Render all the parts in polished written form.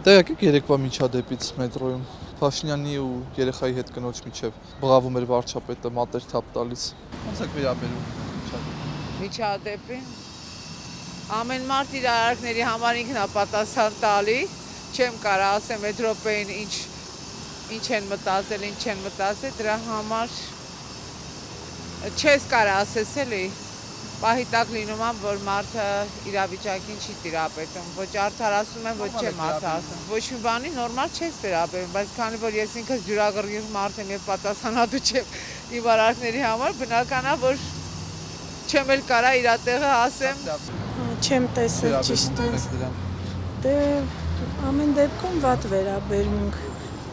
Տեղյակ եք երեկվա միջադեպից մետրոյում Փաշինյանի ու երեխայի հետ կնոջ միջև բղավում էր վարչապետը մատեր թափ տալիս։ Ոնց եք վերաբերում միջադեպին։ Ամեն մարդ իր արարքների համար ինքն է պատասխան տալի, չեմ կարող ասեմ այդ րոպեին ինչ են մտածել, ինչ չեն մտածել, դրա համար չես կարող ասես էլի։ Պահի տակ լինում եմ, որ մարդը իրավիճակին չի տիրապետում, ոչ արդարացնում եմ, ոչ չեմ արդարացնում։ Ոչ մի բանի նորմալ չես վերաբերում, բայց քանի որ ես ինքս ջուրագրգիռ մարդ եմ եւ պատասխանատու չեմ իմ արարքների համար, բնական է, որ չեմ էլ կարա իր տեղը ասեմ։ Չեմ տեսել ճիշտ է։ Դե ամեն դեպքում վատ վերաբերմունք։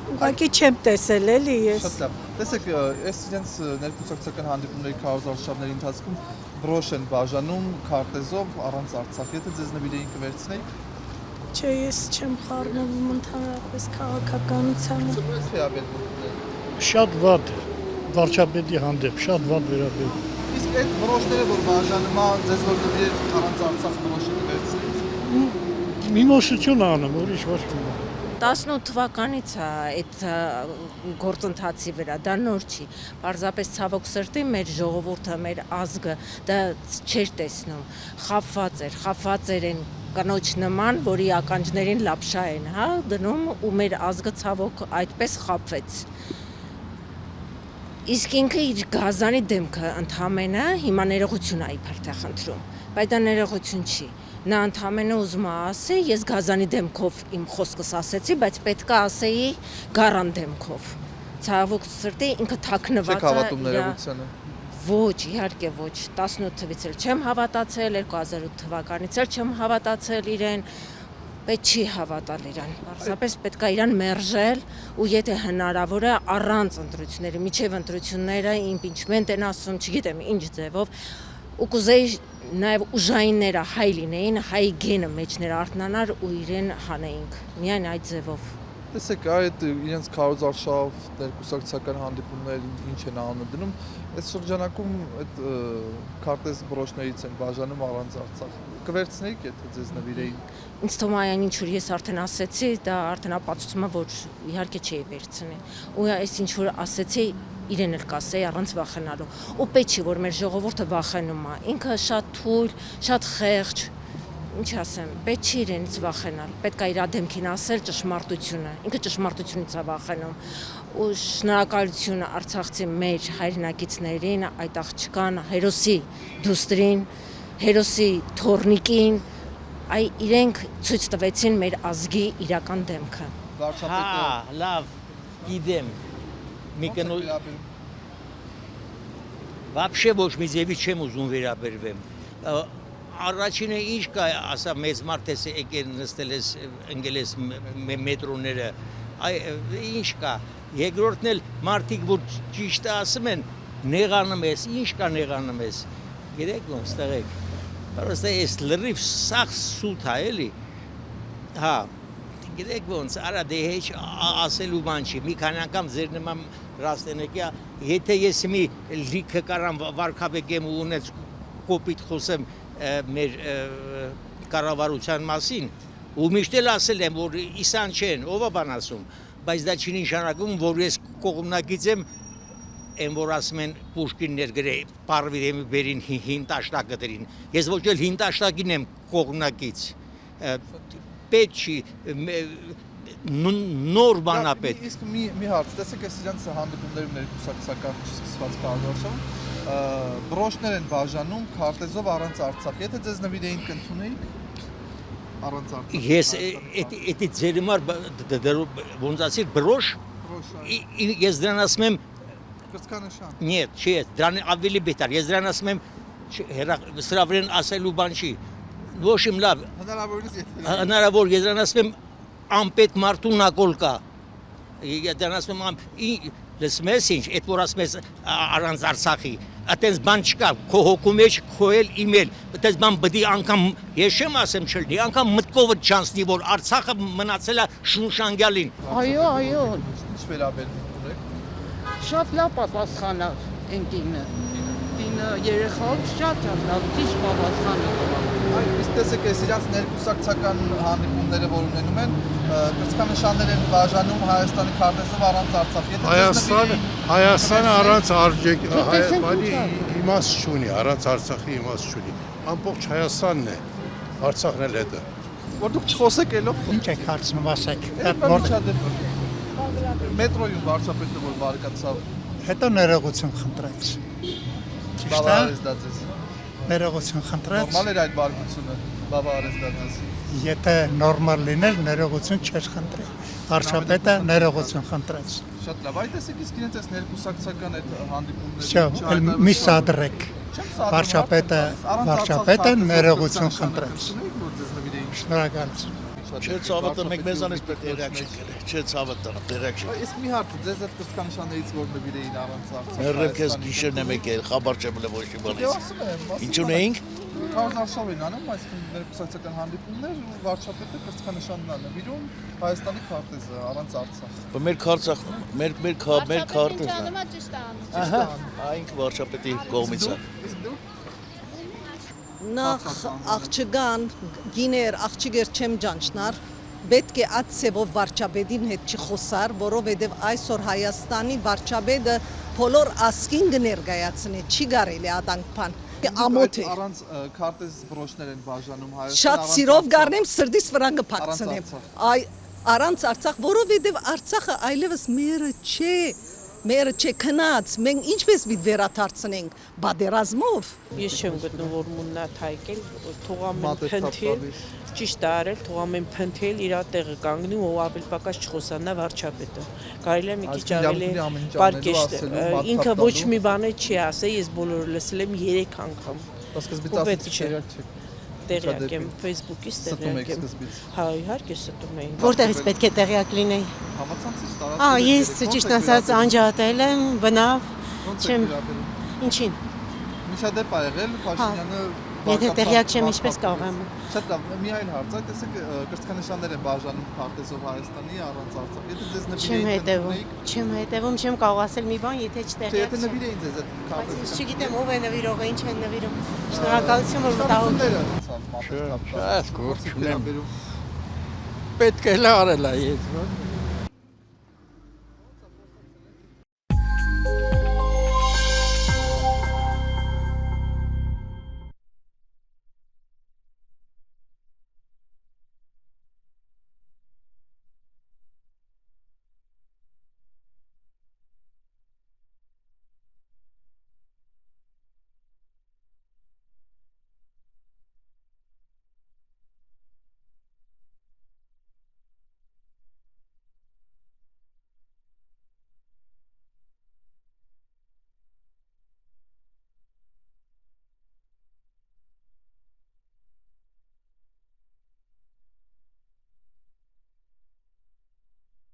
Ուղղակի չեմ տեսել էլի ես։ Շատ լավ։ Տեսեք, այս իրենց ներկուսակցական հանդիպումների քարոզարշավների ընթացքում բրոշ են բաժանում քարտեզով առանց Արցախ։ Եթե ձեզ նվիրեին կվերցնեիք։ Չէ, ես չեմ խառնվում ընդհանրապես քաղաքականությանը։ Շատ վատ վարչապետի հանդեպ, շատ վատ վերաբերվում։ Իսկ այդ բրոշները, որ բաժանում են, ձեզ որ նվիրել առանց Արցախ բրոշը կվերցնեիք։ Միմոսություն անում, ուրիշ ոչ մի բան։ 18 թվականից է այդ գործընթացի վրա, դա նոր չի։ Պարզապես ցավոք սրտի մեր ժողովուրդը, մեր ազգը դա չէր տեսնում։ Խաբված էր են կնոջ նման, որի ականջներին լապշա են, հա, դնում ու մեր ազգը ցավոք այդպես խաբվեց։ Իսկ ինքը իր գազանի դեմքը ընդհանրապես հիմա ներողություն է իբր թե խնդրում, բայց դա ներողություն չի։ Նա ընդհանրապես ուզում է ասի, ես գազանի դեմքով իմ խոսքս ասեցի, բայց պետք է ասեի գարան դեմքով։ Ցավոք սրտի ինքը թաքնված է։ Չեք հավատում ներողությանը։ Ոչ, իհարկե ոչ, 18 թվականից էլ չեմ հավատացել, 2008 թվականից էլ չեմ հավատացել իրեն, բայց չի հավատալ իրան։ Պարզապես պետք է իրան մերժել ու եթե հնարավոր է առանց ընտրությունների, միջև ընտրությունները իմպիչմենտ են ասում, չգիտեմ ինչ ձևով, ու կուզեի նաև ուժայինները հայ լինեին, հայ գենը մեջներ արթնանար ու իրեն հանեինք, միայն այդ ձևով։ Տեսեք, այդ իրենց քարոզարշավ ներկուսակցական հանդիպումներ ինչ են անում դնում, այս շրջանակում այդ քարտեզ բրոշներից են բաժանում առանց Արցախ։ Կվերցնեիք, եթե ձեզ նվիրեին։ Ինձ թվում է այն ինչ որ ես արդեն ասեցի, դա արդեն ապացուցում է, որ իհարկե չէի վերցնի։ Ու այս ինչ որ ասեցի, իրեն էլ կասեի առանց վախենալու։ Ու պետք չի որ մեր ժողովուրդը վախենում է։ Ինքը շատ թույլ, շատ խեղճ, ինչ ասեմ, պետք չի իրենից վախենալ։ Պետք է իր դեմքին ասել ճշմարտությունը։ Ինքը ճշմարտությունից է վախենում։ Ու շնորհակալություն Արցախցի մեր հայրենակիցներին, այդ աղջկան, հերոսի դուստրին, հերոսի թորնիկին, իրենք ցույց տվեցին մեր ազգի իրական դեմքը։ Վարչապետը լավ, գիտեմ։ Вообще ոչ մի ձևի չեմ ուզում վերաբերվեմ։ Առաջինը ինչ կա, ասա մեծ մարդ ես եկել նստել ես ընկել ես մետրոները, ինչ կա։ Երկրորդն էլ մարդիկ որ ճիշտ ասում են, նեղանում ես, ինչ կա նեղանում ես։ Գիտեք ոնց տեղեք։ Պարզապես այս լրիվ սաղ սուտ է էլի։ Հա, գիտեք ոնց, արա դե հեչ ասելու բան չի։ Մի քանի անգամ ձեր նման ռաստենեկյա, եթե ես մի լիքը կարամ վարկաբեկեմ ու ունեց կոպիտ խոսեմ մեր կառավարության մասին, ու միշտ էլ ասել եմ, որ իսան չեն, ով է բան ասում, բայց դա չի նշանակում, որ ես կողմնակից եմ, են որ ասում են Պուշկիններ գրե, պարվիր եմ բերին հին տաշտակը դրին, ես ոչ էլ հին տաշտակին եմ կողմնակից, պետք չի, նոր բանապետ։ Իսկ մի հարց, տեսեք այս իրենց հանդիպումներում ներկուսակցական սկսված քարոզարշավում բրոշներ են բաժանում քարտեզով առանց Արցախ։ Եթե ձեզ նվիրեին կընդունեիք առանց Արցախ։ Ես էդ ձեր համար ոնց ասիր բրոշ, ես դրան ասում եմ կրծքանշան։ Нет, չի, դրան ավելի բետար, ես դրան ասում եմ սրա վրան ասելու բան չի։ Ոչ իմ լավ։ Հնարավոր ես դրան ասում եմ անպետ մարդու նակոլ կա։ Դրան ասում եմ լսում ես ինչ, այդ որ ասում ես առանց Արցախի, այդպես բան չկա, քո հոգու մեջ քո էլ իմ էլ, այդպես բան պետք է անգամ ես չեմ ասեմ չլինի, անգամ մտքովը չանցնի, որ Արցախը մնացել է շունշանգյալին։ Այո, Ինչ վերաբերվում ունեք։ շատ լավ պատասխան է ընկինը։ Ինը երեխաով շատ լավ, ճիշտ պատասխան է։ Իսկ տեսեք, այս իրենց ներկուսակցական հանդիպում հանդիպումները, որ ունենում են, կրծքանշաններ են բաժանում Հայաստանի քարտեզով առանց Արցախ։ Հայաստանը առանց իմաստ չունի, առանց Արցախի իմաստ չունի։ Ամբողջ Հայաստանն է, Արցախն էլ հետը։ Որ դուք չխոսեք ելով։ Ինչ եք հարցնում, ասեք։ Մետրոյում վարչապետը որ բարկացավ։ Հետո ներողություն խնդրեց։ Բաբա արեստացես։ Ներողություն խնդրեց։ Նորմալ էր այդ բարկությունը։ Բաբա արեստացես։ Եթե նորմալ լիներ, ներողություն չէր խնդրել։ Վարչապետը ներողություն խնդրեց։ Շատ լավ, այդ տեսեք իսկ իրենց այս ներկուսակցական այդ հանդիպումները։ Всё, մի սադրեք։ Վարչապետը ներողություն խնդրեց։ Շնորհակալություն։ Չէ ցավը մեկ մեզանից պետք է ռեակցիա կրի։ Չէ ցավը տանը, ռեակցիա։ Իսկ մի հարց, ձեզ այդ կրծքանշաններից որ նվիրեին առանց Արցախ։ Մերրև քեզ գիշերն է մեկ է, խաբար չեմ լը ոչ մի բանից։ Ինչ ունեինք։ Կարոզ Արշավին անում, այսինքն ներկուսակցական հանդիպումներ, վարչապետը կրծքանշանն է նվիրում Հայաստանի քարտեզը առանց Արցախ։ Մեր քարտեզը, մեր քարտեզն է։ Ճիշտ է անում։ Ահա, այնք վարչապետի կողմից է։ Իսկ դու Նախ աղջկան գիներ աղջիկեր չեմ ճանչնար պետք է այդ ծևով վարչապետին հետ չխոսար, որովհետև այսօր Հայաստանի վարչապետը բոլոր ասկին կներկայացնի, չի կարելի ադանք բան։ Ամոթ է։ Առանց քարտեզ բրոշներ են բաժանում Հայաստան։ Շատ սիրով գարնեմ սրտիս վրա կփակցնեմ։ Առանց Արցախ, որովհետև Արցախը այլևս մերը չէ։ Մերը չէ քնած, մենք ինչպես պիտի վերադարձնենք բادرազմով։ Ես չեմ գտնում որ մուննա թայկել, թողամեն փնթել, ճիշտ է արել, թողամեն փնթել, իր տեղը կանգնի ու ավել պակաս չխոսանա վարչապետը։ Կարելի է մի քիչ ավելի պարկեշտ, ինքը ոչ մի բան չի ասել, ես բոլորը լսել եմ 3 անգամ։ Սկզբից ասեցիք չէ։ Տեղյակ եմ, Facebook-ից տեղյակ եմ։ Հա, իհարկե ստում էին։ Որտեղից պետք է տեղյակ լինեի։ Համացանցից տարածք։ Ես ճիշտ ասած անջատել եմ, բնավ չեմ ինչին։ Միշադեպ ա եղել Փաշինյանը։ Եթե տեղյակ չեմ, ինչպես կարող եմ։ Շատ լավ, մի այլ հարց, այդ տեսեք կրծքանշաններ են բաժանում քարտեզով Հայաստանի առանց Արցախ։ Եթե ձեզ նվիրեին, Չեմ հետևում, չեմ կարող ասել մի բան, եթե չտեղյակ եթե նվիրեին ձեզ այդ քարտեզը։ Բայց չգիտեմ ով է նվիրողը, ինչ են նվիրում։ Շնորհակալություն որ մտահոգ։ Շատ Պետք է լարել է ես։